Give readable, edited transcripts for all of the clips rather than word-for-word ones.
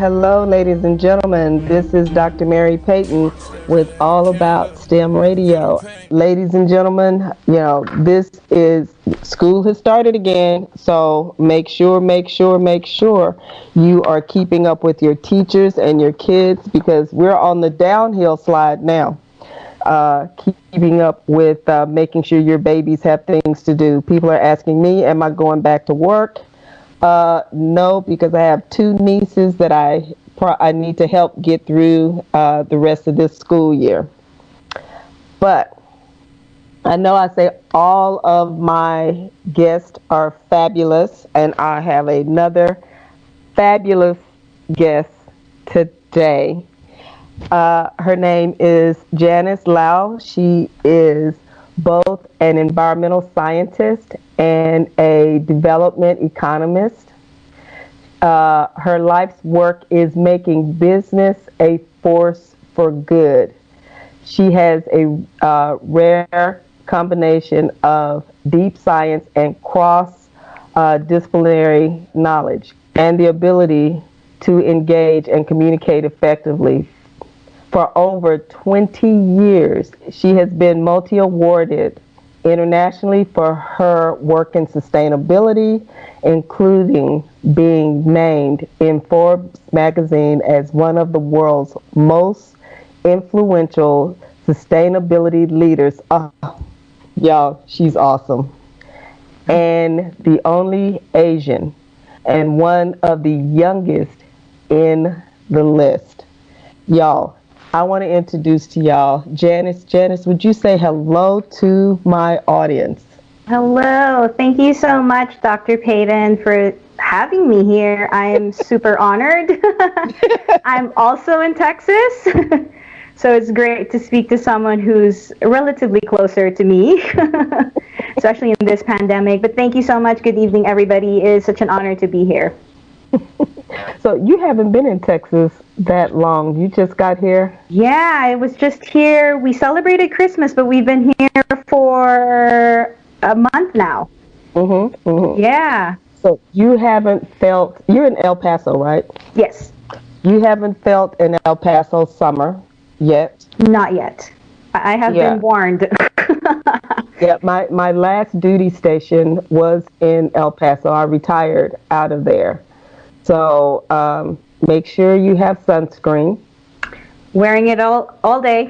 Hello, ladies and gentlemen. This is Dr. Mary Payton with All About STEM Radio. Ladies and gentlemen, this is school has started again, so make sure you are keeping up with your teachers and your kids because we're on the downhill slide now. Keeping up with making sure your babies have things to do. People are asking me, am I going back to work? No, because I have two nieces that I need to help get through the rest of this school year. But I know I say all of my guests are fabulous, and I have another fabulous guest today. Her name is Janice Lau. She is both an environmental scientist and a development economist. Her life's work is making business a force for good. She has a rare combination of deep science and cross-disciplinary knowledge and the ability to engage and communicate effectively. For over 20 years, she has been multi-awarded internationally for her work in sustainability, including being named in Forbes magazine as one of the world's most influential sustainability leaders. Y'all, she's awesome. And the only Asian and one of the youngest in the list. Y'all, I want to introduce to y'all Janice. Janice, would you say hello to my audience? Hello. Thank you so much, Dr. Payton, for having me here. I am super honored. I'm also in Texas, so it's great to speak to someone who's relatively closer to me, especially in this pandemic. But thank you so much. Good evening, everybody. It is such an honor to be here. So you haven't been in Texas that long. You just got here? Yeah, I was just here. We celebrated Christmas, but we've been here for a month now. Yeah. So you haven't felt, you're in El Paso, right? Yes. You haven't felt an El Paso summer yet? Not yet. I have been warned. Yeah, my last duty station was in El Paso. I retired out of there. So make sure you have sunscreen. Wearing it all day.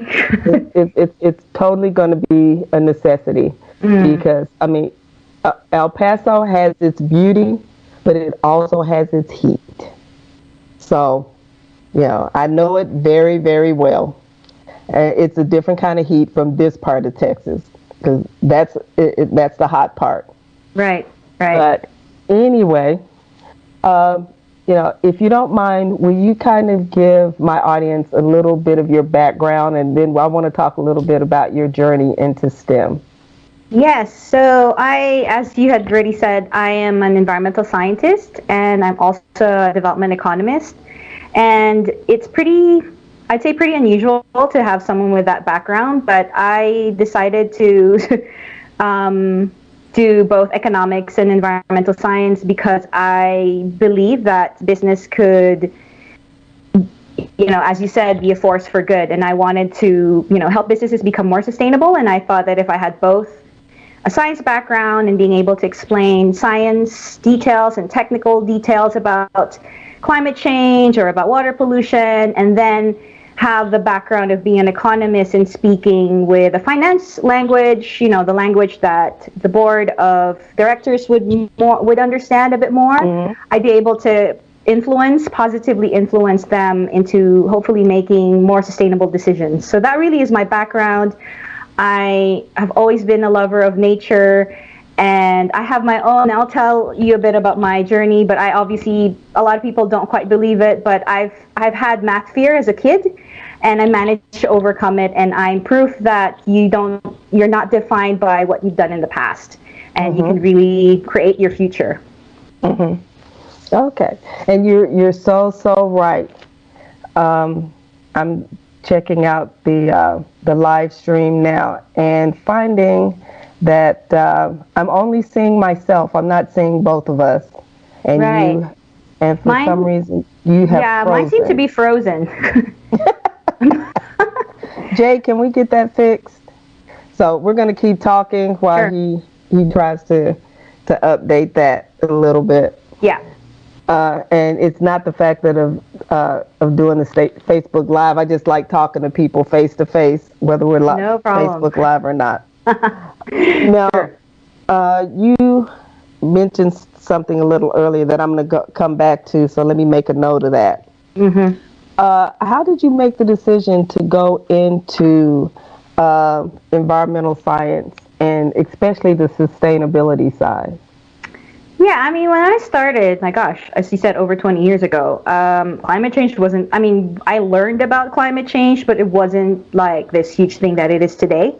It's totally going to be a necessity because, I mean, El Paso has its beauty, but it also has its heat. So, I know it very, very well. It's a different kind of heat from this part of Texas because that's the hot part. Right. But anyway, if you don't mind, will you kind of give my audience a little bit of your background, and then I want to talk a little bit about your journey into STEM. Yes, so as you had already said, I am an environmental scientist, and I'm also a development economist. And it's I'd say pretty unusual to have someone with that background, but I decided to do both economics and environmental science because I believe that business could, as you said, be a force for good. And I wanted to, help businesses become more sustainable. And I thought that if I had both a science background and being able to explain science details and technical details about climate change or about water pollution, and then have the background of being an economist and speaking with a finance language, the language that the board of directors would understand a bit more, I'd be able to positively influence them into hopefully making more sustainable decisions. So that really is my background. I have always been a lover of nature, and I have my own. I'll tell you a bit about my journey, but a lot of people don't quite believe it, but I've had math fear as a kid, and I managed to overcome it, and I'm proof that you're not defined by what you've done in the past, and you can really create your future. Okay, and you're so right. I'm checking out the live stream now and finding that I'm only seeing myself. I'm not seeing both of us. And and for some reason you have frozen. Mine seemed to be frozen. Jay, can we get that fixed? So we're going to keep talking while he tries to update that a little bit. Yeah. And it's not the fact that of doing the Facebook Live. I just like talking to people face to face, whether we're Facebook Live or not. Now, you mentioned something a little earlier that I'm going to come back to, so let me make a note of that. Mm-hmm. How did you make the decision to go into environmental science, and especially the sustainability side? Yeah, I mean, when I started, my gosh, as you said, over 20 years ago, climate change wasn't, I mean, I learned about climate change, but it wasn't like this huge thing that it is today.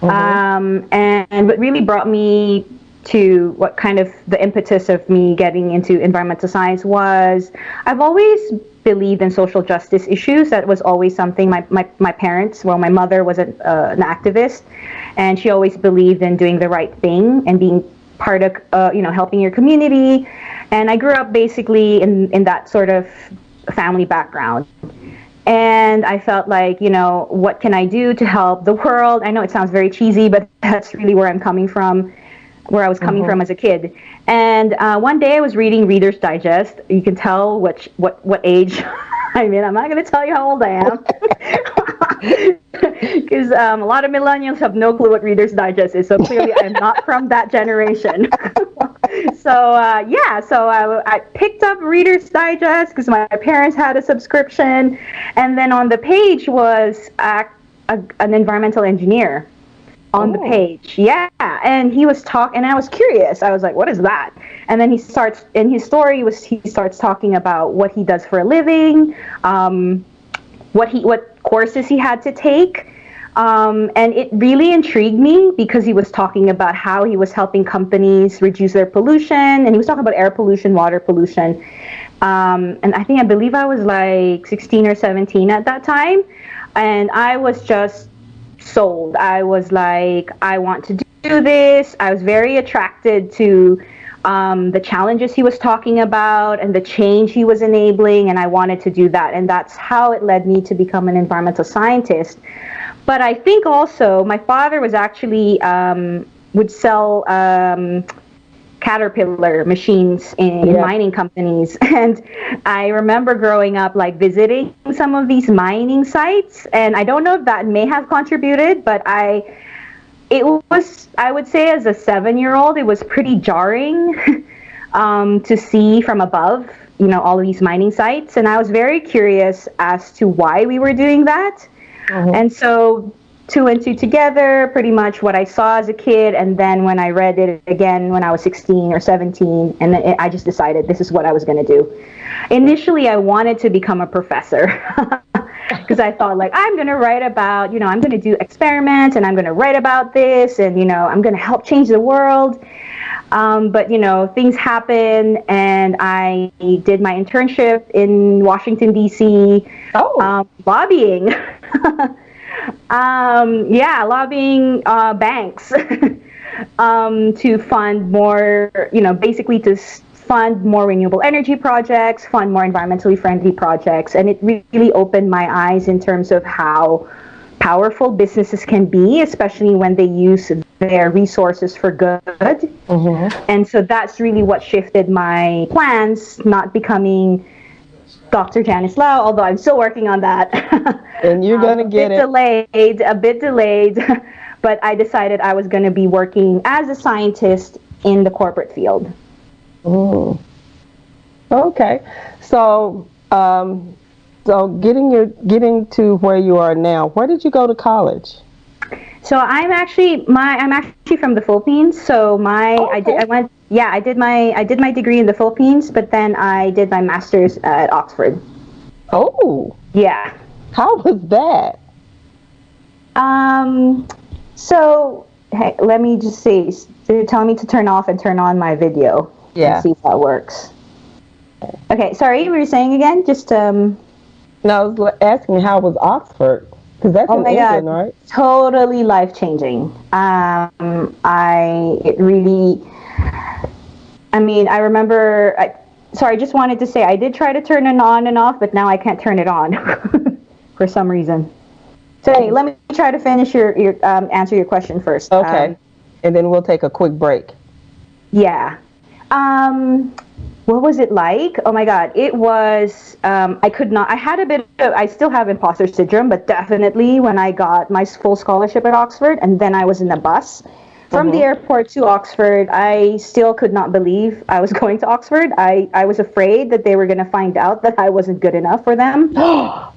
Mm-hmm. And what really brought me to what kind of the impetus of me getting into environmental science was, I've always believed in social justice issues. That was always something my parents, well, my mother was an activist, and she always believed in doing the right thing and being part of, helping your community. And I grew up basically in that sort of family background. And I felt like, what can I do to help the world? I know it sounds very cheesy, but that's really where I'm coming from, where I was coming from as a kid. And one day I was reading Reader's Digest. You can tell what age I'm in. I'm not going to tell you how old I am. Because a lot of millennials have no clue what Reader's Digest is. So clearly I'm not from that generation. So I picked up Reader's Digest because my parents had a subscription. And then on the page was an environmental engineer. On the page, and he was talking, and I was curious. I was like, "What is that?" And then he starts in his story. He starts talking about what he does for a living, what courses he had to take, and it really intrigued me because he was talking about how he was helping companies reduce their pollution, and he was talking about air pollution, water pollution, and I believe I was like 16 or 17 at that time, and I was just sold. I was like, I want to do this. I was very attracted to the challenges he was talking about and the change he was enabling, and I wanted to do that. And that's how it led me to become an environmental scientist. But I think also my father was actually would sell Caterpillar machines in mining companies, and I remember growing up like visiting some of these mining sites, and I don't know if that may have contributed, but I would say as a 7-year-old it was pretty jarring to see from above all of these mining sites, and I was very curious as to why we were doing that. And so 2 and 2 together, pretty much what I saw as a kid, and then when I read it again when I was 16 or 17, and then I just decided this is what I was going to do. Initially, I wanted to become a professor because I thought, like, I'm going to write about, I'm going to do experiments, and I'm going to write about this, and, I'm going to help change the world. But, things happen, and I did my internship in Washington, D.C., lobbying. Lobbying banks to fund more, basically to fund more renewable energy projects, fund more environmentally friendly projects. And it really opened my eyes in terms of how powerful businesses can be, especially when they use their resources for good. And so that's really what shifted my plans, not becoming Dr. Janice Lau, although I'm still working on that. And you're going to get it. A bit delayed, but I decided I was going to be working as a scientist in the corporate field. Okay. So, getting to where you are now, where did you go to college? So I'm actually from the Philippines. So I did my degree in the Philippines, but then I did my master's at Oxford. Oh. Yeah. How was that? So hey, let me just see. They're telling me to turn off and turn on my video. Yeah. And see if that works. Okay. Sorry, what were you saying again? Just No, I was asking how was Oxford. Because that's in England, right? Totally life-changing. I remember sorry, just wanted to say I did try to turn it on and off, but now I can't turn it on for some reason. So hey, let me try to finish your answer your question first. Okay. And then we'll take a quick break. Yeah. What was it like? Oh my God, it was, I could not, I had a bit of, I still have imposter syndrome, but definitely when I got my full scholarship at Oxford and then I was in the bus from the airport to Oxford, I still could not believe I was going to Oxford. I was afraid that they were going to find out that I wasn't good enough for them. No.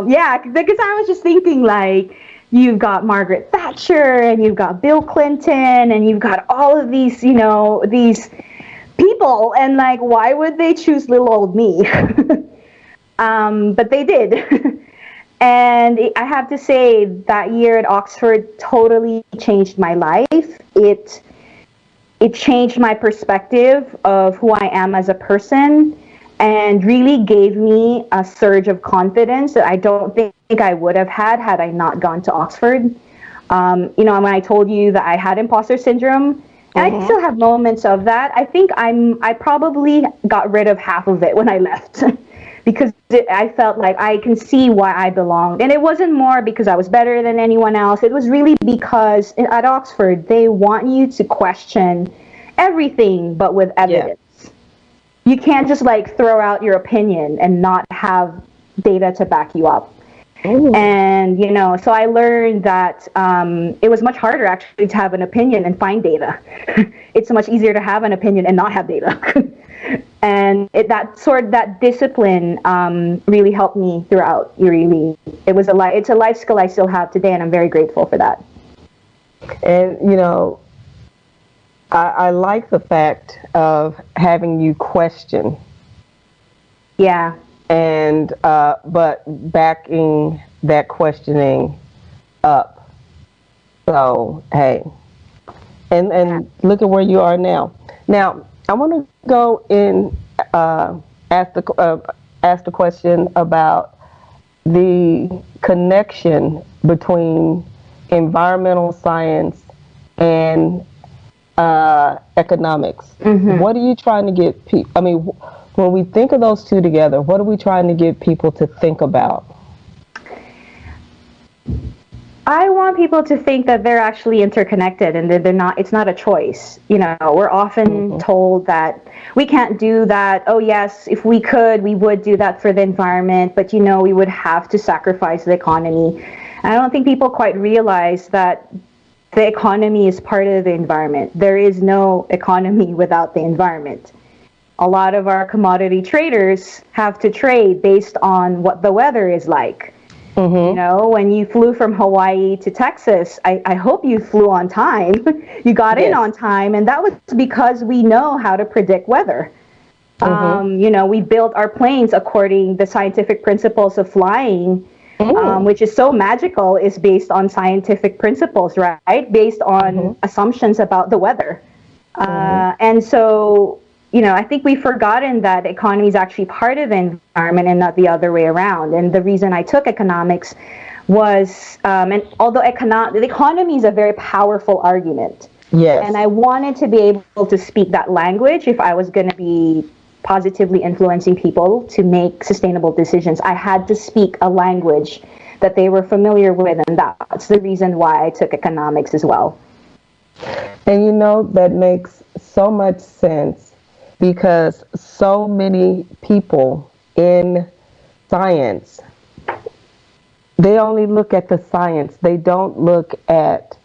Yeah, because I was just thinking like, you've got Margaret Thatcher and you've got Bill Clinton and you've got all of these, you know, these people, and like, why would they choose little old me? But they did. And I have to say that year at Oxford totally changed my life. It changed my perspective of who I am as a person and really gave me a surge of confidence that I don't think I would have had I not gone to Oxford. You know, when I told you that I had imposter syndrome, and I still have moments of that, I think I probably got rid of half of it when I left because I felt like I can see why I belonged. And it wasn't more because I was better than anyone else. It was really because at Oxford, they want you to question everything, but with evidence. Yeah. You can't just like throw out your opinion and not have data to back you up. Ooh. And, you know, so I learned that it was much harder actually to have an opinion and find data. It's much easier to have an opinion and not have data. And that discipline really helped me throughout. It's a life skill I still have today, and I'm very grateful for that. And, you know, I like the fact of having you question. Yeah. And but backing that questioning up. So hey, and look at where you are now. Now I want to go in ask the question about the connection between environmental science and economics. Mm-hmm. What are you trying to get people? I mean, when we think of those two together, what are we trying to get people to think about? I want people to think that they're actually interconnected and that they're not. It's not a choice. You know, we're often told that we can't do that. Oh yes, if we could, we would do that for the environment, but you know, we would have to sacrifice the economy. And I don't think people quite realize that the economy is part of the environment. There is no economy without the environment. A lot of our commodity traders have to trade based on what the weather is like. Mm-hmm. You know, when you flew from Hawaii to Texas, I hope you flew on time. You got in on time, and that was because we know how to predict weather. Mm-hmm. You know, we built our planes according to the scientific principles of flying, which is so magical, is based on scientific principles, right? Based on assumptions about the weather. And so, you know, I think we've forgotten that economy is actually part of the environment and not the other way around. And the reason I took economics was, and although the economy is a very powerful argument, yes, and I wanted to be able to speak that language if I was going to be positively influencing people to make sustainable decisions. I had to speak a language that they were familiar with, and that's the reason why I took economics as well. And you know, that makes so much sense. Because so many people in science, they only look at the science. They don't look at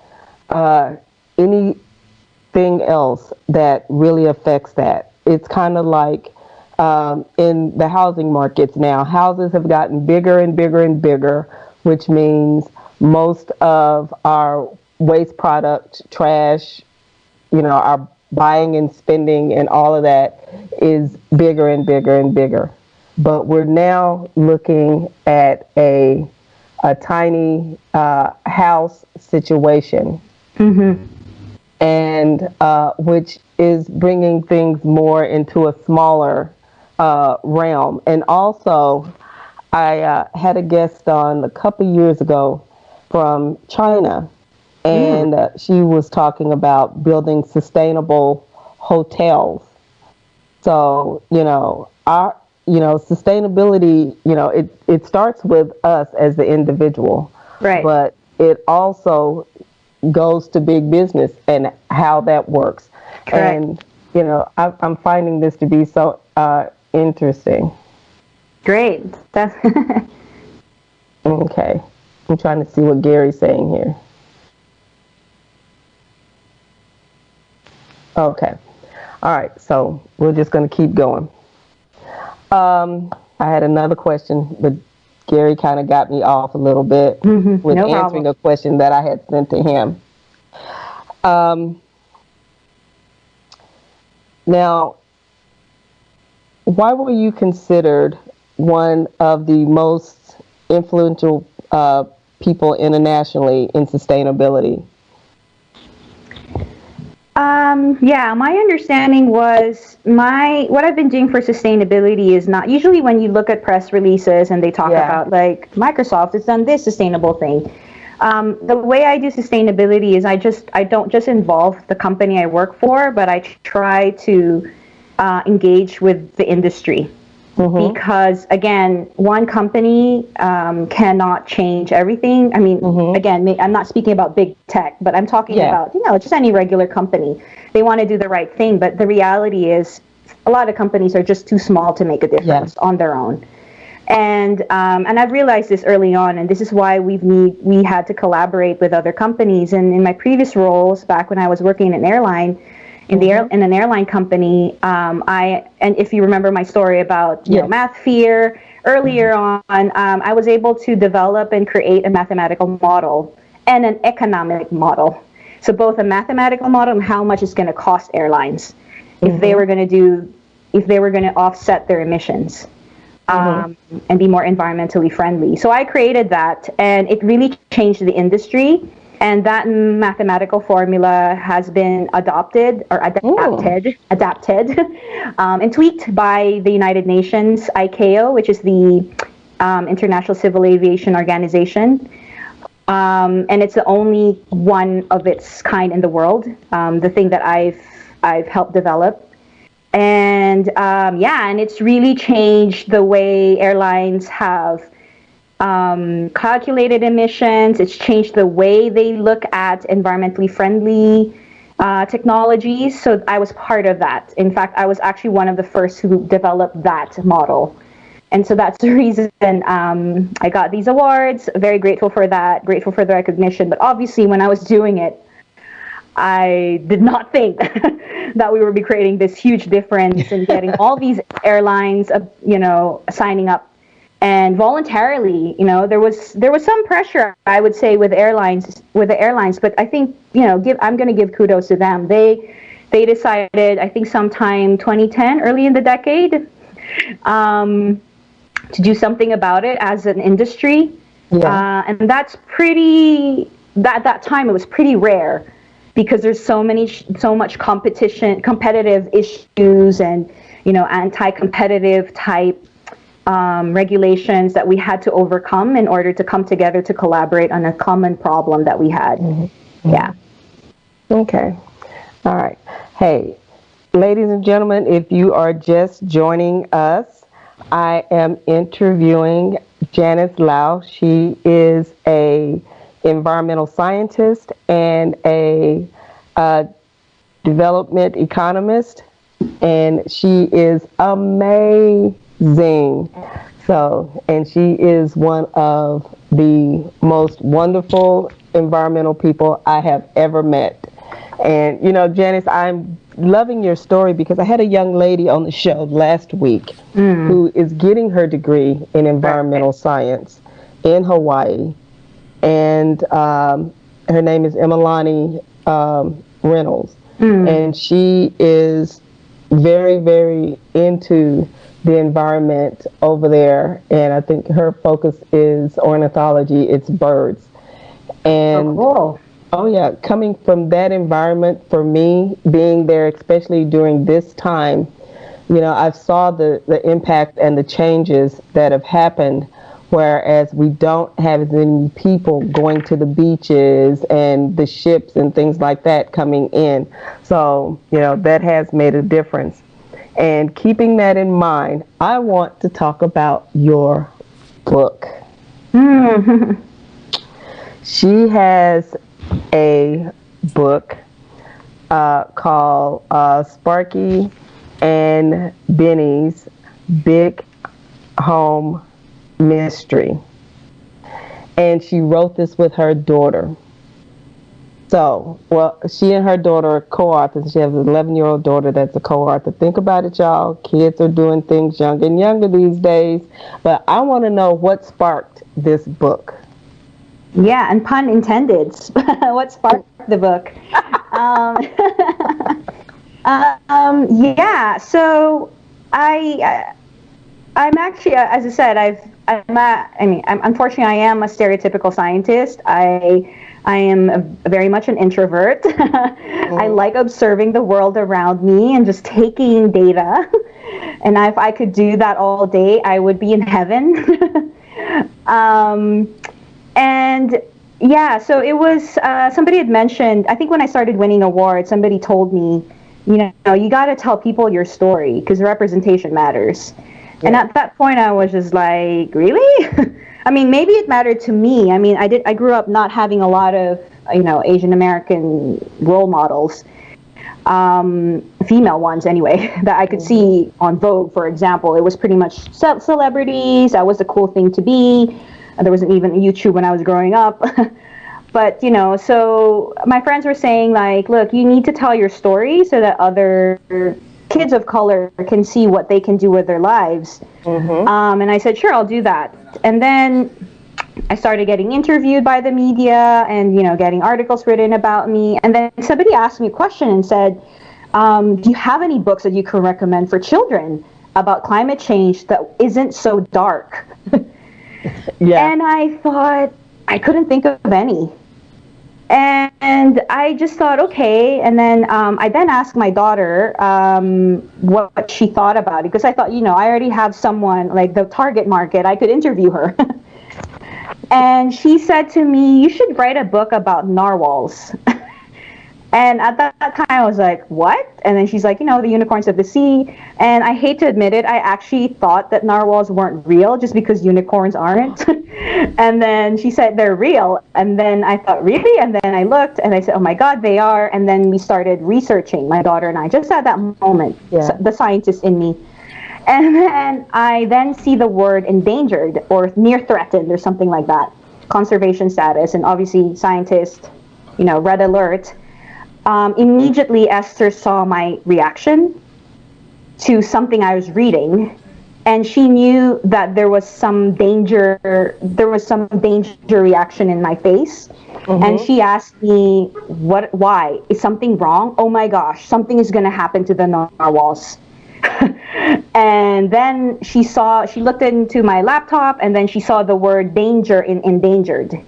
anything else that really affects that. It's kind of like in the housing markets now. Houses have gotten bigger and bigger and bigger, which means most of our waste product, trash, you know, our buying and spending and all of that is bigger and bigger and bigger. But we're now looking at a tiny house situation, and which is bringing things more into a smaller realm. And also, I had a guest on a couple years ago from China. And she was talking about building sustainable hotels. So, sustainability, it starts with us as the individual, Right. but it also goes to big business and how that works. Correct. And, I'm finding this to be so interesting. Great. That's Okay. I'm trying to see what Gary's saying here. Okay. All right. So we're just going to keep going. I had another question, but Gary kind of got me off a little bit with No answering problem. a question that I had sent to him. Now, why were you considered one of the most influential people internationally in sustainability? Yeah, my understanding was what I've been doing for sustainability is not usually when you look at press releases and they talk about like Microsoft has done this sustainable thing. The way I do sustainability is I don't just involve the company I work for, but I try to engage with the industry. Because again, one company cannot change everything. I mean, again, I'm not speaking about big tech, but I'm talking about just any regular company. They want to do the right thing, but the reality is, a lot of companies are just too small to make a difference on their own. And I've realized this early on, and this is why we had to collaborate with other companies. And in my previous roles, back when I was working in an airline. In an airline company, and if you remember my story about math fear earlier on, I was able to develop and create a mathematical model and an economic model. So both a mathematical model and how much it's going to cost airlines if they were going to offset their emissions and be more environmentally friendly. So I created that, and it really changed the industry. And that mathematical formula has been adapted and tweaked by the United Nations, ICAO, which is the International Civil Aviation Organization. And it's the only one of its kind in the world, the thing that I've helped develop. And and it's really changed the way airlines have calculated emissions. It's changed the way they look at environmentally friendly technologies. So I was part of that. In fact, I was actually one of the first who developed that model. And so that's the reason I got these awards. Very grateful for that, grateful for the recognition. But obviously, when I was doing it, I did not think that we would be creating this huge difference and getting all these airlines, signing up. And voluntarily, there was some pressure, I would say, with the airlines. But I think, I'm going to give kudos to them. They decided, I think, sometime 2010, early in the decade, to do something about it as an industry. And that's that time it was pretty rare because there's so much competitive issues, and anti-competitive type regulations that we had to overcome in order to come together to collaborate on a common problem that we had. Yeah. Okay. All right. Hey, ladies and gentlemen, if you are just joining us, I am interviewing Janice Lau. She is a environmental scientist and a development economist, and she is amazing. So, and she is one of the most wonderful environmental people I have ever met. And, Janice, I'm loving your story because I had a young lady on the show last week who is getting her degree in environmental science in Hawaii. And her name is Emalani Reynolds. And she is very, very into the environment over there, and I think her focus is ornithology. It's birds. And oh yeah, coming from that environment, for me being there, especially during this time, I've saw the impact and the changes that have happened, whereas we don't have as many people going to the beaches and the ships and things like that coming in. So that has made a difference. And keeping that in mind, I want to talk about your book. She has a book called Sparky and Benny's Big Home Mystery. And she wrote this with her daughter. So, well, she and her daughter are co-authors. She has an 11-year-old daughter that's a co-author. Think about it, y'all. Kids are doing things younger and younger these days. But I want to know what sparked this book. Yeah, and pun intended. What sparked the book? Yeah, so I'm actually, as I said, unfortunately, I am a stereotypical scientist. I am very much an introvert. I like observing the world around me and just taking data. And if I could do that all day, I would be in heaven. And yeah, so it was, somebody had mentioned, I think when I started winning awards, somebody told me, you got to tell people your story because representation matters. Yeah. And at that point, I was just like, really? I mean, maybe it mattered to me. I mean, I grew up not having a lot of, Asian American role models, female ones anyway, that I could see on Vogue, for example. It was pretty much celebrities. That was the cool thing to be. There wasn't even YouTube when I was growing up. But, so my friends were saying, like, look, you need to tell your story so that other kids of color can see what they can do with their lives. And I said, sure, I'll do that. And then I started getting interviewed by the media and, getting articles written about me. And then somebody asked me a question and said, do you have any books that you can recommend for children about climate change that isn't so dark? Yeah. And I thought, I couldn't think of any. And I just thought, okay. And then I then asked my daughter what she thought about it. Because I thought, I already have someone, like the target market. I could interview her. And she said to me, you should write a book about narwhals. And at that time, I was like, what? And then she's like, the unicorns of the sea. And I hate to admit it, I actually thought that narwhals weren't real just because unicorns aren't. And then she said they're real. And then I thought, really? And then I looked and I said, oh my God, they are. And then we started researching, my daughter and I, just at that moment, the scientist in me. And then I then see the word endangered or near threatened or something like that, conservation status. And obviously scientist, red alert. Immediately Esther saw my reaction to something I was reading, and she knew that there was some danger reaction in my face. And she asked me, why? Is something wrong? Oh my gosh, something is going to happen to the narwhals. And then she looked into my laptop, and then she saw the word danger in endangered.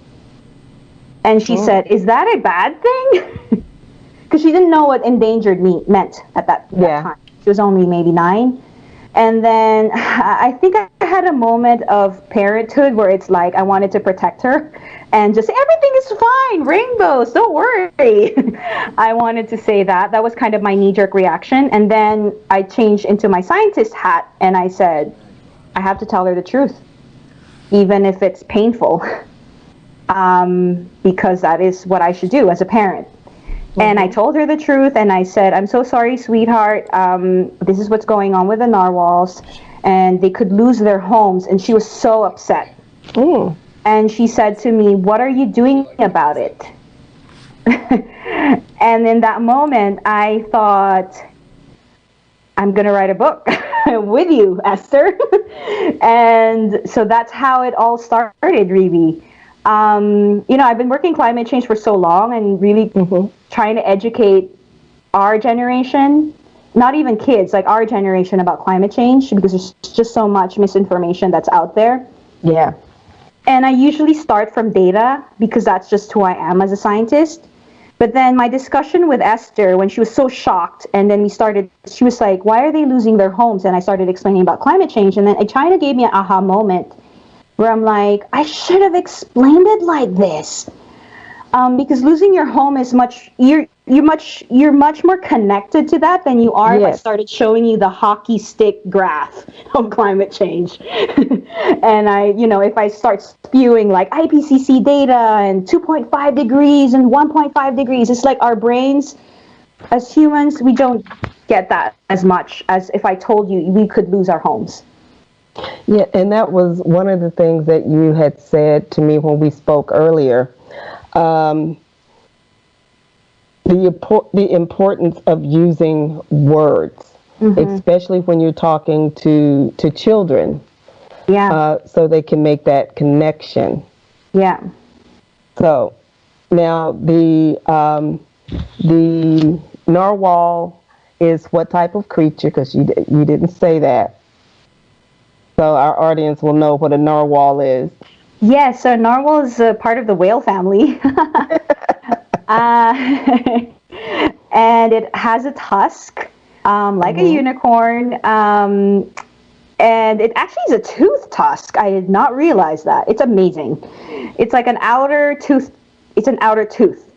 And she said, is that a bad thing? Because she didn't know what endangered meant at that time. She was only maybe 9. And then I think I had a moment of parenthood where it's like I wanted to protect her and just say, everything is fine, rainbows, don't worry. I wanted to say that. That was kind of my knee-jerk reaction. And then I changed into my scientist hat and I said, I have to tell her the truth, even if it's painful, because that is what I should do as a parent. And I told her the truth, and I said, I'm so sorry, sweetheart. This is what's going on with the narwhals, and they could lose their homes. And she was so upset. And she said to me, what are you doing about it? And in that moment, I thought, I'm going to write a book with you, Esther. And so that's how it all started, really. I've been working climate change for so long and really trying to educate our generation, not even kids, like our generation about climate change, because there's just so much misinformation that's out there. Yeah. And I usually start from data because that's just who I am as a scientist. But then my discussion with Esther, when she was so shocked, and then she was like, why are they losing their homes? And I started explaining about climate change. And then it kind of gave me an aha moment where I'm like, I should have explained it like this. Because losing your home is you're much more connected to that than you are if I Yes. started showing you the hockey stick graph of climate change. And if I start spewing like IPCC data and 2.5 degrees and 1.5 degrees, it's like our brains as humans, we don't get that as much as if I told you we could lose our homes. Yeah, and that was one of the things that you had said to me when we spoke earlier. The importance of using words, especially when you're talking to children, so they can make that connection. Yeah. So now the narwhal is what type of creature? Because you didn't say that. So our audience will know what a narwhal is. Yes, so narwhal is a part of the whale family. And it has a tusk, like a unicorn. And it actually is a tooth tusk. I did not realize that. It's amazing. It's like an outer tooth. It's an outer tooth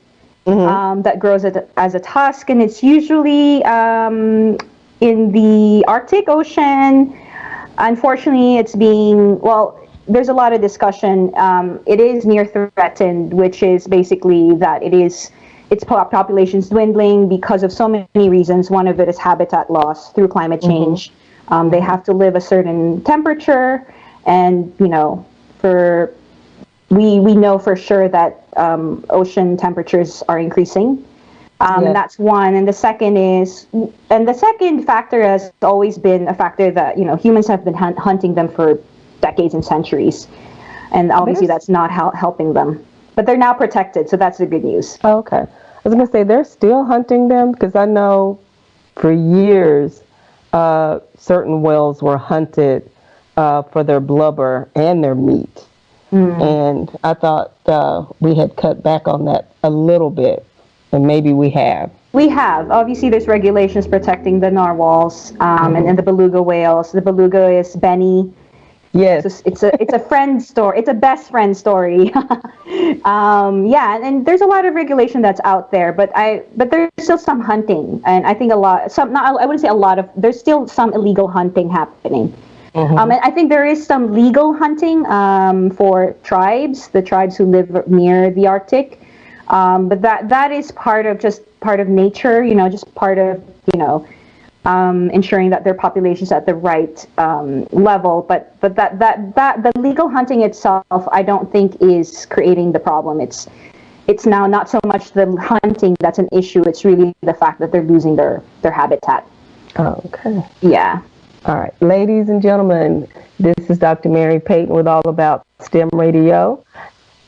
that grows as a tusk, and it's usually in the Arctic Ocean. Unfortunately, there's a lot of discussion. It is near threatened, which is basically that its population's dwindling because of so many reasons. One of it is habitat loss through climate change. They have to live a certain temperature, and we know for sure that ocean temperatures are increasing. And that's one. And the second factor has always been a factor that humans have been hunting them for decades and centuries, and obviously that's not helping them. But they're now protected, so that's the good news. Oh, okay. I was going to say they're still hunting them, because I know for years certain whales were hunted for their blubber and their meat. And I thought we had cut back on that a little bit, and maybe we have. We have. Obviously, there's regulations protecting the narwhals and the beluga whales. The beluga is Benny. Yes. It's a friend story. It's a best friend story. And there's a lot of regulation that's out there, but there's still some hunting, and I think I wouldn't say a lot of. There's still some illegal hunting happening. And I think there is some legal hunting for the tribes who live near the Arctic. But that is part of nature, just part of, ensuring that their population's at the right level. But the legal hunting itself, I don't think is creating the problem. It's now not so much the hunting that's an issue. It's really the fact that they're losing their habitat. Oh, okay. Yeah. All right, ladies and gentlemen, this is Dr. Mary Payton with All About STEM Radio.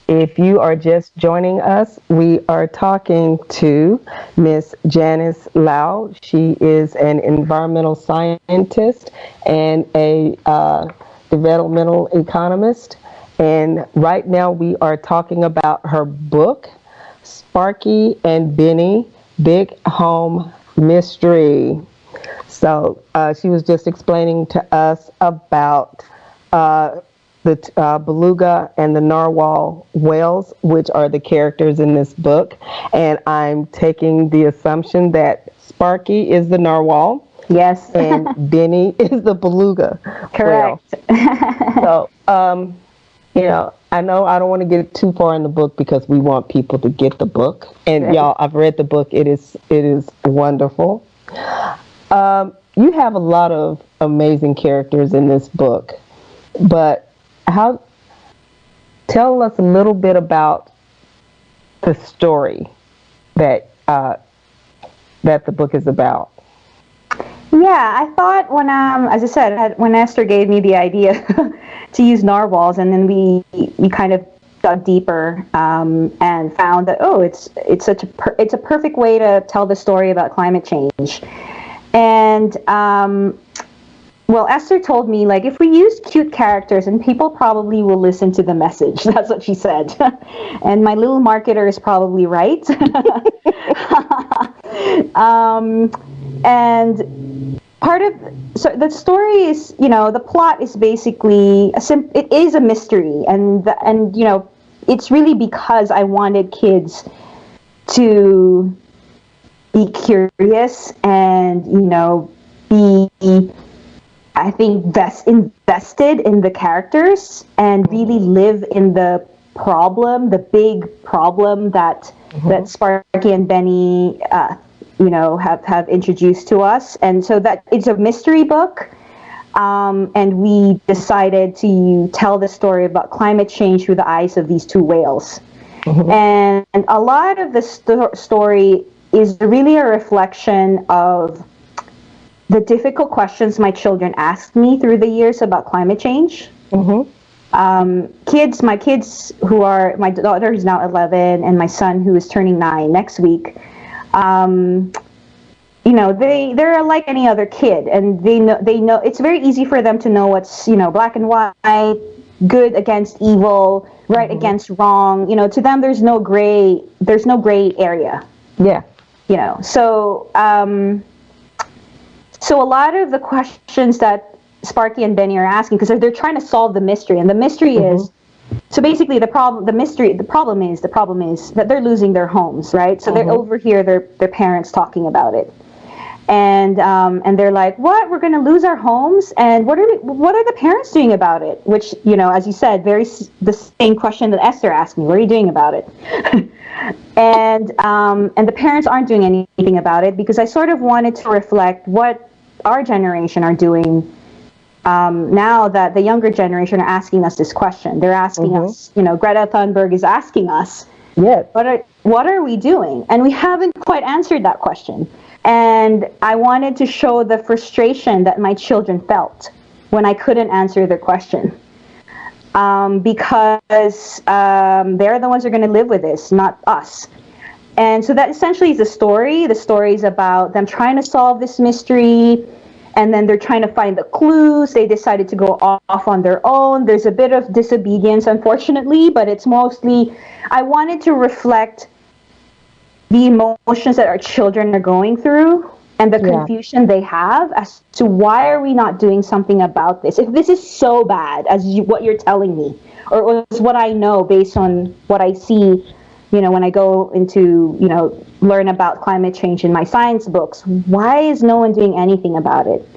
If you are just joining us, we are talking to Miss Janice Lau. She is an environmental scientist and a developmental economist. And right now we are talking about her book, Sparky and Benny, Big Home Mystery. So she was just explaining to us about the beluga and the narwhal whales, which are the characters in this book. And I'm taking the assumption that Sparky is the narwhal. Yes. And Benny is the beluga. Correct. So, I know I don't want to get too far in the book because we want people to get the book. And y'all, I've read the book. It is wonderful. You have a lot of amazing characters in this book, but tell us a little bit about the story that the book is about. Yeah, I thought as I said, when Esther gave me the idea to use narwhals, and then we kind of dug deeper and found that it's a perfect way to tell the story about climate change. And Esther told me, like, if we use cute characters, and people probably will listen to the message. That's what she said. And my little marketer is probably right. And so the story is, the plot is basically it is a mystery, and it's really because I wanted kids to be curious and, be, I think, invested in the characters and really live in the big problem that Sparky and Benny, have introduced to us. And so that it's a mystery book. And we decided to tell the story about climate change through the eyes of these two whales. And a lot of the story is really a reflection of the difficult questions my children asked me through the years about climate change. My kids my daughter who's now 11 and my son who is turning 9 next week, they're like any other kid, and they know it's very easy for them to know what's, black and white, good against evil, right against wrong. To them there's no gray area. Yeah. So a lot of the questions that Sparky and Benny are asking, because they're trying to solve the mystery, and the mystery is, so basically the problem is that they're losing their homes, right? So they're over here, their parents talking about it. And they're like, what? We're going to lose our homes? And what are the parents doing about it? Which, as you said, the same question that Esther asked me. What are you doing about it? And the parents aren't doing anything about it, because I sort of wanted to reflect what our generation are doing now that the younger generation are asking us this question. They're asking us, Greta Thunberg is asking us, what are we doing? And we haven't quite answered that question. And I wanted to show the frustration that my children felt when I couldn't answer their question. Because they're the ones who are going to live with this, not us. And so that essentially is the story. The story is about them trying to solve this mystery, and then they're trying to find the clues. They decided to go off on their own. There's a bit of disobedience, unfortunately, but it's mostly, I wanted to reflect the emotions that our children are going through and the confusion they have as to why are we not doing something about this? If this is so bad as what you're telling me, or is what I know based on what I see, when I go into, learn about climate change in my science books, why is no one doing anything about it?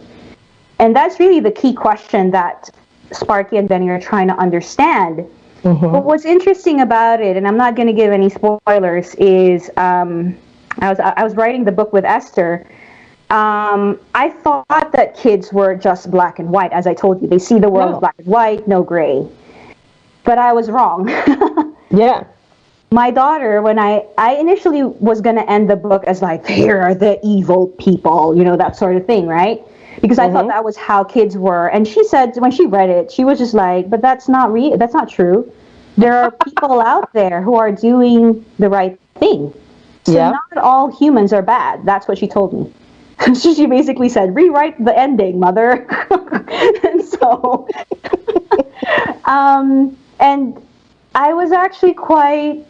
And that's really the key question that Sparky and Benny are trying to understand. But what's interesting about it, and I'm not going to give any spoilers, is I was writing the book with Esther. I thought that kids were just black and white. As I told you, they see the world black and white, no gray. But I was wrong. My daughter, when I initially was going to end the book as like, here are the evil people, that sort of thing, right? Because I thought that was how kids were. And she said, when she read it, she was just like, but that's not true. There are people out there who are doing the right thing. So not all humans are bad. That's what she told me. She basically said, rewrite the ending, mother. And so, and I was actually quite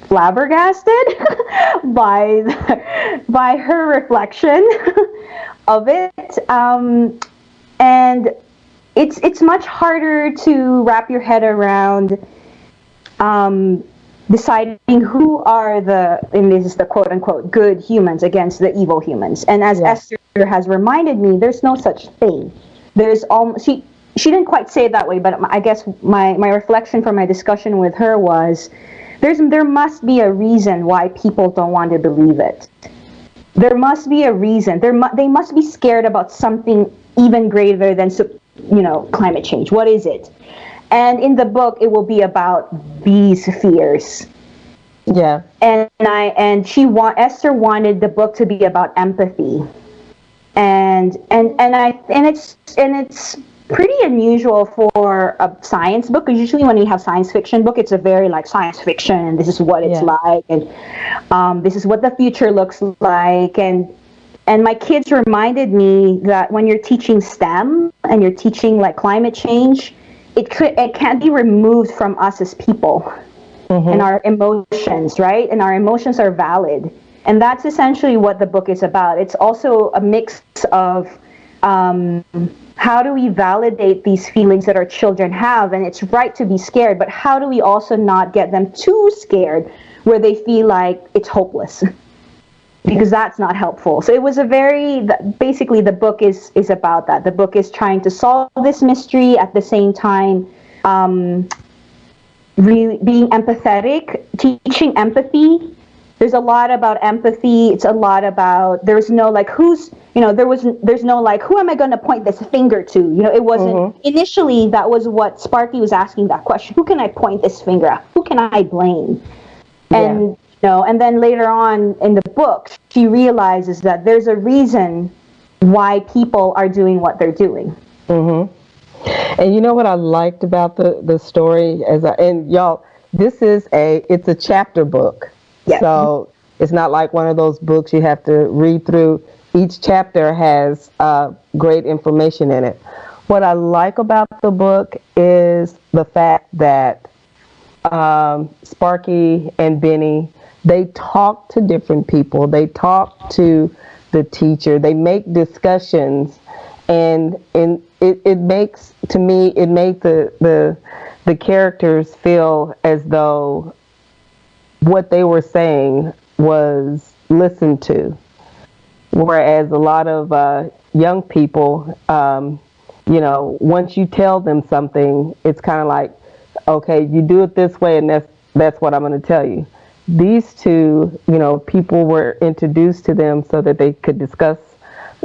flabbergasted by her reflection of it, and it's much harder to wrap your head around deciding who are and this is the quote unquote good humans against the evil humans. And as Esther has reminded me, there's no such thing. There's she didn't quite say it that way, but I guess my reflection from my discussion with her was there must be a reason why people don't want to believe it. There must be a reason. They must be scared about something even greater than climate change. What is it? And in the book, it will be about these fears. Yeah. And Esther wanted the book to be about empathy, and it's pretty unusual for a science book, because usually when you have science fiction book, it's a very like science fiction, and this is what it's like, and this is what the future looks like, and my kids reminded me that when you're teaching STEM and you're teaching like climate change, it can't be removed from us as people and our emotions, right? And our emotions are valid, and that's essentially what the book is about. It's also a mix of how do we validate these feelings that our children have? And it's right to be scared, but how do we also not get them too scared where they feel like it's hopeless? because that's not helpful. So it was basically the book is about that. The book is trying to solve this mystery at the same time, really being empathetic, teaching empathy. There's a lot about empathy. It's a lot about, there's no like there's no like, who am I going to point this finger to? It wasn't, initially that was what Sparky was asking that question. Who can I point this finger at? Who can I blame? And, and then later on in the book, she realizes that there's a reason why people are doing what they're doing. And you know what I liked about the story, and y'all, it's a chapter book. Yeah. So it's not like one of those books you have to read through. Each chapter has great information in it. What I like about the book is the fact that Sparky and Benny, they talk to different people. They talk to the teacher. They make discussions, and it makes, to me, it made the characters feel as though what they were saying was listened to. Whereas a lot of young people, once you tell them something, it's kind of like, okay, you do it this way, and that's what I'm going to tell you. These two, people were introduced to them so that they could discuss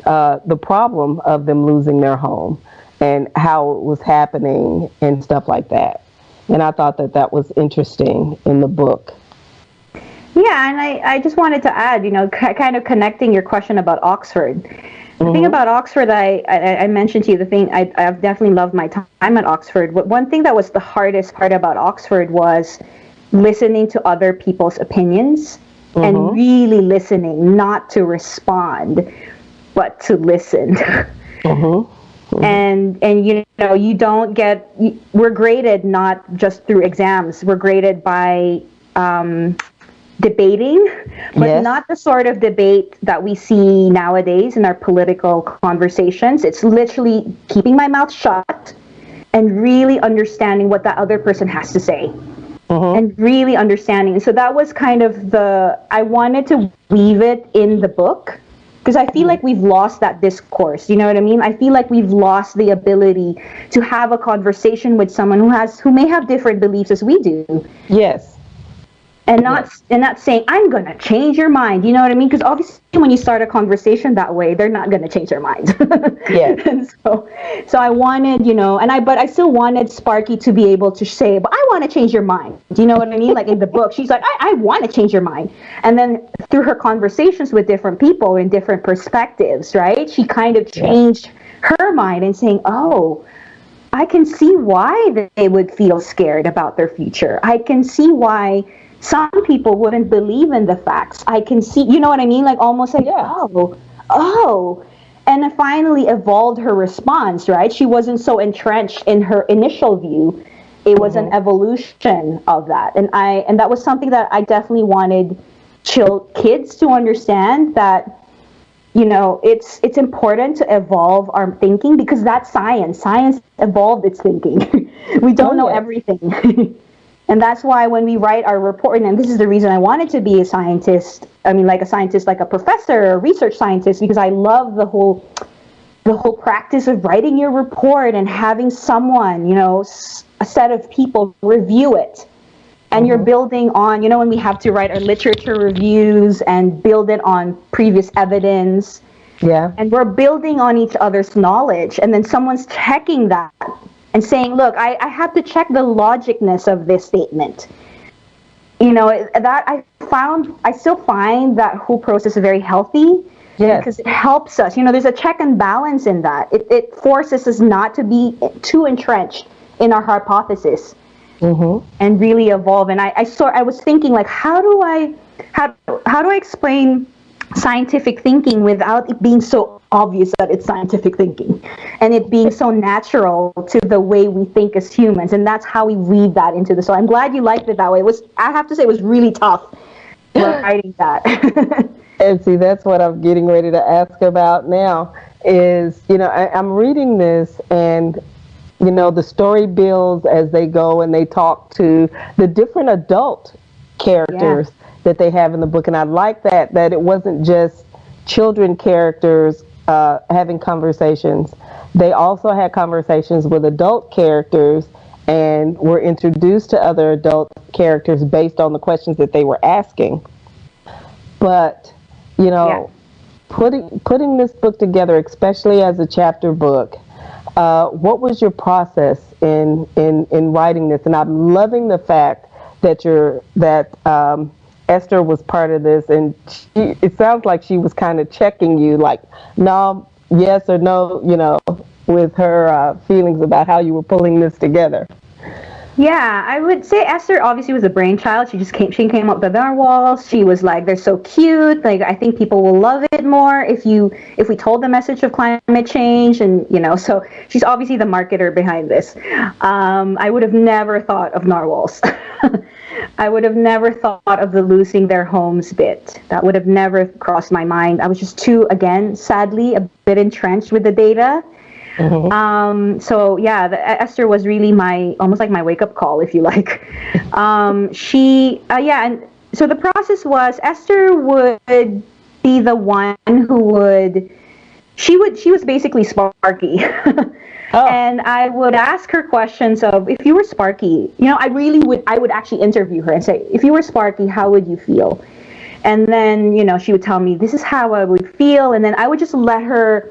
the problem of them losing their home and how it was happening and stuff like that. And I thought that was interesting in the book. Yeah, and I just wanted to add, kind of connecting your question about Oxford. The thing about Oxford, I mentioned to you, the thing, I've definitely loved my time at Oxford. But one thing that was the hardest part about Oxford was listening to other people's opinions and really listening, not to respond, but to listen. And you don't get, we're graded not just through exams, we're graded by debating, but not the sort of debate that we see nowadays in our political conversations. It's literally keeping my mouth shut and really understanding what that other person has to say. And really understanding. So that was kind of I wanted to weave it in the book, because I feel like we've lost that discourse. You know what I mean? I feel like we've lost the ability to have a conversation with someone who may have different beliefs as we do. Yes. And not saying, I'm going to change your mind. You know what I mean? Because obviously when you start a conversation that way, they're not going to change their mind. And so I wanted, but I still wanted Sparky to be able to say, but I want to change your mind. Do you know what I mean? Like in the book, she's like, I want to change your mind. And then through her conversations with different people in different perspectives, right? She kind of changed her mind and saying, oh, I can see why they would feel scared about their future. I can see why some people wouldn't believe in the facts. I can see, you know what I mean? Like almost like, oh. And it finally evolved her response, right? She wasn't so entrenched in her initial view. It was an evolution of that. And that was something that I definitely wanted kids to understand, that, it's important to evolve our thinking, because that's science. Science evolved its thinking. We don't know everything. And that's why when we write our report, and this is the reason I wanted to be a scientist, like a professor or a research scientist, because I love the whole practice of writing your report and having someone, a set of people review it. And you're building on, when we have to write our literature reviews and build it on previous evidence. Yeah. And we're building on each other's knowledge, and then someone's checking that and saying, look, I have to check the logicness of this statement. That I still find that whole process very healthy. Because it helps us. There's a check and balance in that. It forces us not to be too entrenched in our hypothesis and really evolve. And I was thinking, like, how do I explain scientific thinking without it being so obvious that it's scientific thinking, and it being so natural to the way we think as humans? And that's how we weave that into the story. I'm glad you liked it that way. I have to say, it was really tough writing that. And see, that's what I'm getting ready to ask about now is, I'm reading this, and the story builds as they go, and they talk to the different adult characters that they have in the book. And I like that it wasn't just children characters having conversations. They also had conversations with adult characters and were introduced to other adult characters based on the questions that they were asking. But, you know, putting this book together, especially as a chapter book, what was your process in writing this? And I'm loving the fact that Esther was part of this, and it sounds like she was kind of checking you, like, no, yes or no, you know, with her feelings about how you were pulling this together. Yeah, I would say Esther obviously was a brainchild. She came up with our walls. She was like, they're so cute. Like, I think people will love it more if we told the message of climate change, and you know, so she's obviously the marketer behind this. I would have never thought of narwhals. I would have never thought of the losing their homes bit. That would have never crossed my mind. I was just too, again, sadly, a bit entrenched with the data. Mm-hmm. So yeah, Esther was really almost like my wake-up call, if you like. And so the process was Esther would be the one who she was basically Sparky. Oh. And I would ask her questions of, if you were Sparky, you know, I would actually interview her and say, if you were Sparky, how would you feel? And then, you know, she would tell me, this is how I would feel. And then I would just let her,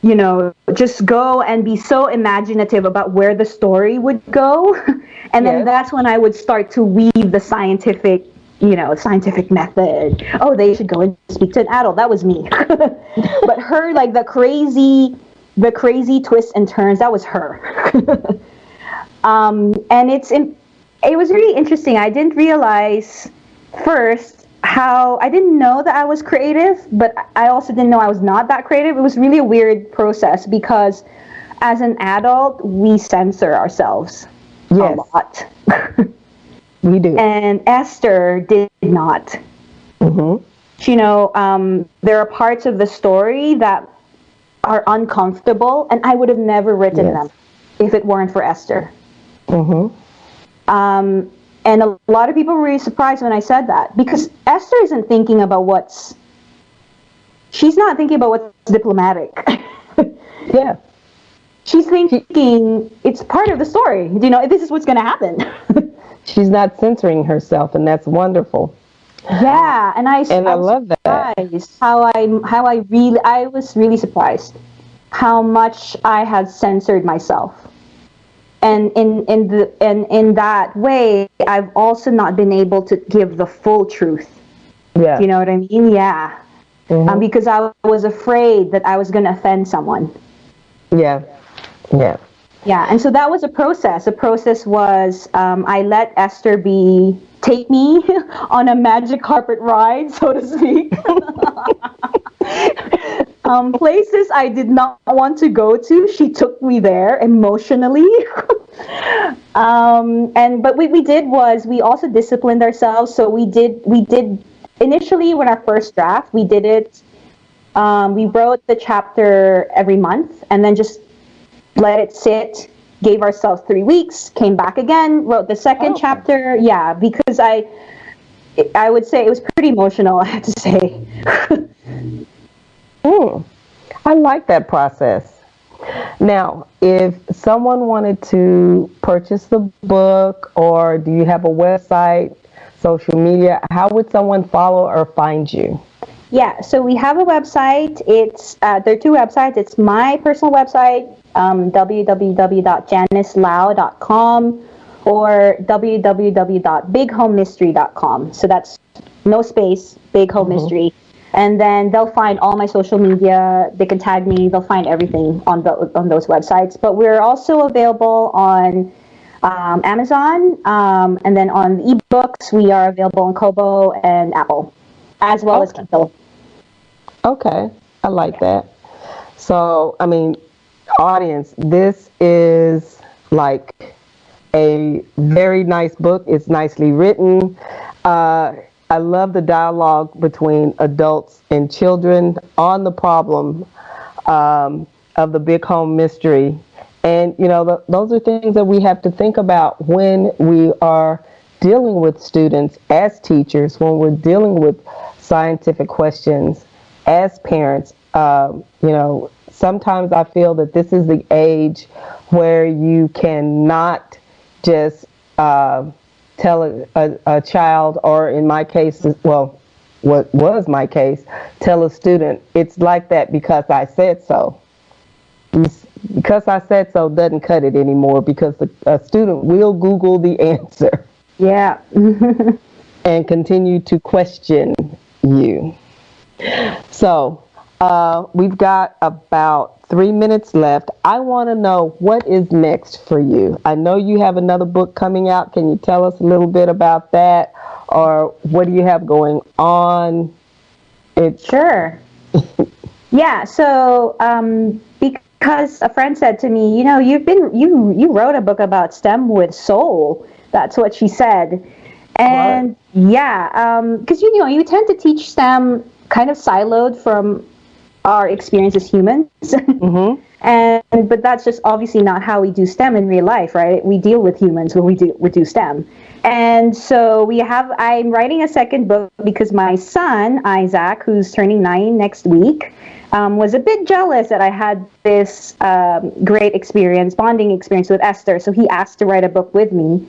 you know, just go and be so imaginative about where the story would go. And then that's when I would start to weave the scientific method. Oh, they should go and speak to an adult. That was me. But her, like, the crazy twists and turns, that was her. And it was really interesting. I didn't realize first I didn't know that I was creative, but I also didn't know I was not that creative. It was really a weird process because as an adult, we censor ourselves a lot. We do. And Esther did not. Mm-hmm. You know, there are parts of the story that are uncomfortable, and I would have never written them if it weren't for Esther. Mm-hmm. And a lot of people were really surprised when I said that, because Esther isn't thinking about she's not thinking about what's diplomatic. Yeah. She's thinking it's part of the story. You know, this is what's going to happen. She's not censoring herself, and that's wonderful. Yeah, and I love that. I was really surprised how much I had censored myself. And in that way, I've also not been able to give the full truth. Yeah. You know what I mean? Yeah. Mm-hmm. Because I was afraid that I was going to offend someone. Yeah. Yeah. Yeah. And so that was a process. The process was I let Esther take me on a magic carpet ride, so to speak. Places I did not want to go to, she took me there emotionally. But what we did was we also disciplined ourselves. So we did initially, when our first draft, we did it. We wrote the chapter every month and then just let it sit. Gave ourselves 3 weeks, came back again, wrote the second chapter. Yeah, because I would say it was pretty emotional, I have to say. I like that process. Now, if someone wanted to purchase the book, or do you have a website, social media, how would someone follow or find you? Yeah, so we have a website. There are two websites. It's my personal website, www.janicelau.com, or www.bighomemystery.com. So that's no space, Big Home Mystery. And then they'll find all my social media. They can tag me. They'll find everything on those websites. But we're also available on Amazon, and then on ebooks, we are available on Kobo and Apple, as well as Kindle. Okay, I like that. So, I mean, audience, this is like a very nice book. It's nicely written. I love the dialogue between adults and children on the problem of the big home mystery. And, you know, those are things that we have to think about when we are dealing with students as teachers, when we're dealing with scientific questions as parents, sometimes I feel that this is the age where you cannot just tell a child, or in my case, well, what was my case, tell a student, it's like that because I said so. Because I said so doesn't cut it anymore, because a student will Google the answer. Yeah. And continue to question you. So we've got about 3 minutes left. I want to know, what is next for you? I know you have another book coming out. Can you tell us a little bit about that? Or what do you have going on? Sure. Yeah, so because a friend said to me, you wrote a book about STEM with soul. That's what she said. And because you tend to teach STEM kind of siloed from our experience as humans. Mm-hmm. But that's just obviously not how we do STEM in real life, right? We deal with humans when we do STEM. And so I'm writing a second book because my son, Isaac, who's turning 9 next week, was a bit jealous that I had this great bonding experience with Esther. So he asked to write a book with me.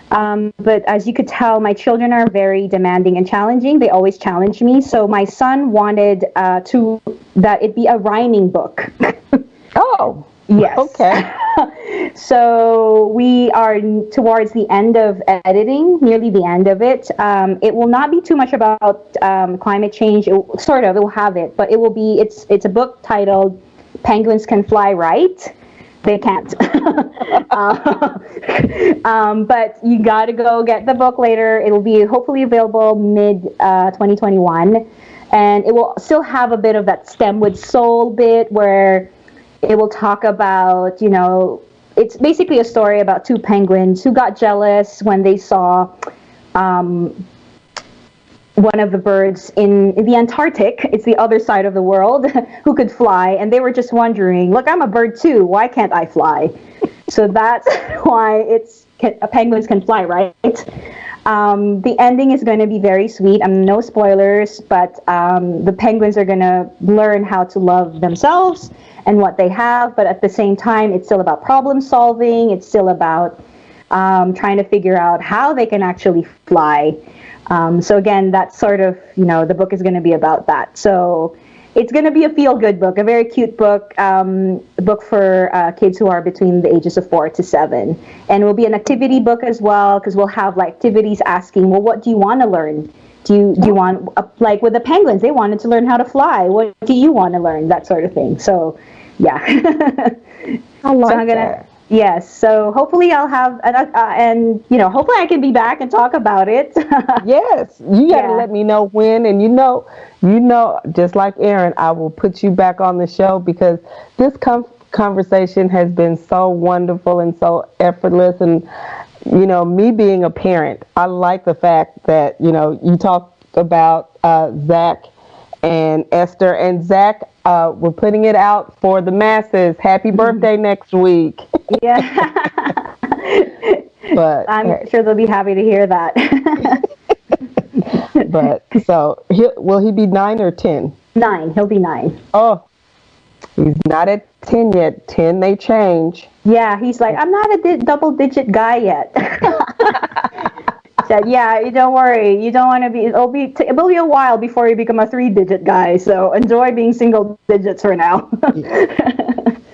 But as you could tell, my children are very demanding and challenging. They always challenge me. So my son wanted that it be a rhyming book. Oh, yes. Okay. So we are towards the end of editing, nearly the end of it. It will not be too much about climate change. It will have it, but it will be. It's a book titled "Penguins Can Fly Right." They can't. But you got to go get the book later. It will be hopefully available mid 2021. And it will still have a bit of that STEM with soul bit where it will talk about, it's basically a story about 2 penguins who got jealous when they saw one of the birds in the Antarctic, it's the other side of the world, who could fly, and they were just wondering, look, I'm a bird too, why can't I fly? So that's why penguins can fly, right? The ending is going to be very sweet. No spoilers, but the penguins are going to learn how to love themselves and what they have, but at the same time, it's still about problem solving. It's still about trying to figure out how they can actually fly. So again, that's sort of, the book is going to be about that. So it's going to be a feel-good book, a very cute book, book for kids who are between the ages of 4 to 7. And it will be an activity book as well, because we'll have activities asking, well, what do you want to learn? Do you want, like with the penguins, they wanted to learn how to fly. What do you want to learn? That sort of thing. So, yeah. I like that. Yes, so hopefully I'll have, hopefully I can be back and talk about it. Yes, you got to let me know when, and just like Aaron, I will put you back on the show, because this conversation has been so wonderful and so effortless, and me being a parent, I like the fact that you talked about Zach and Esther, and Zach, we're putting it out for the masses. Happy birthday next week. Yeah. But I'm sure they'll be happy to hear that. But so will he be 9 or 10? 9. He'll be 9. Oh, he's not at 10 yet. 10 may change. Yeah, he's like, I'm not a double-digit guy yet. Said, yeah, don't worry. You don't want to be. It'll be a while before you become a 3-digit guy. So enjoy being single digits for now.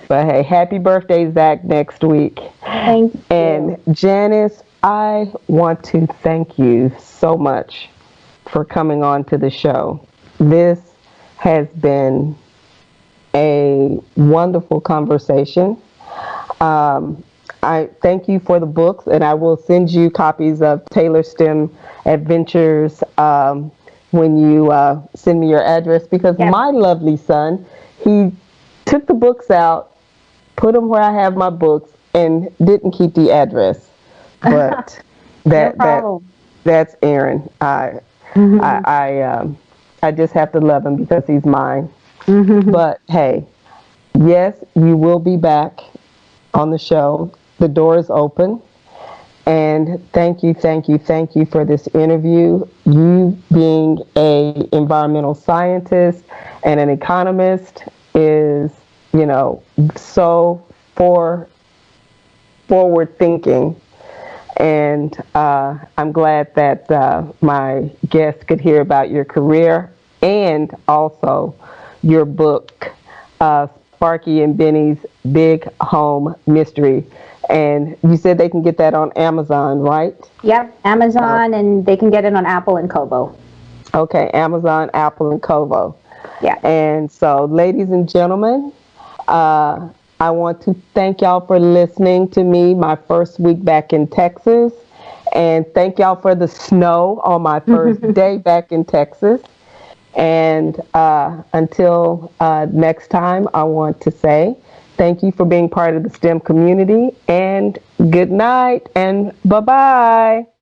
But hey, happy birthday, Zach, next week. Thank you. And Janice, I want to thank you so much for coming on to the show. This has been a wonderful conversation. I thank you for the books, and I will send you copies of Taylor STEM Adventures when you send me your address, because my lovely son, he took the books out, put them where I have my books, and didn't keep the address. But that's Aaron. I just have to love him because he's mine. Mm-hmm. But hey, yes, you will be back on the show. The door is open, And thank you, thank you, thank you for this interview. You being a environmental scientist and an economist is, so forward thinking. And I'm glad that my guests could hear about your career and also your book, Sparky and Benny's Big Home Mystery. And you said they can get that on Amazon, right? Yep, Amazon, and they can get it on Apple and Kobo. Okay, Amazon, Apple, and Kobo. Yeah. And so, ladies and gentlemen, I want to thank y'all for listening to me my first week back in Texas. And thank y'all for the snow on my first day back in Texas. And until next time, I want to say thank you for being part of the STEM community, and good night and bye-bye.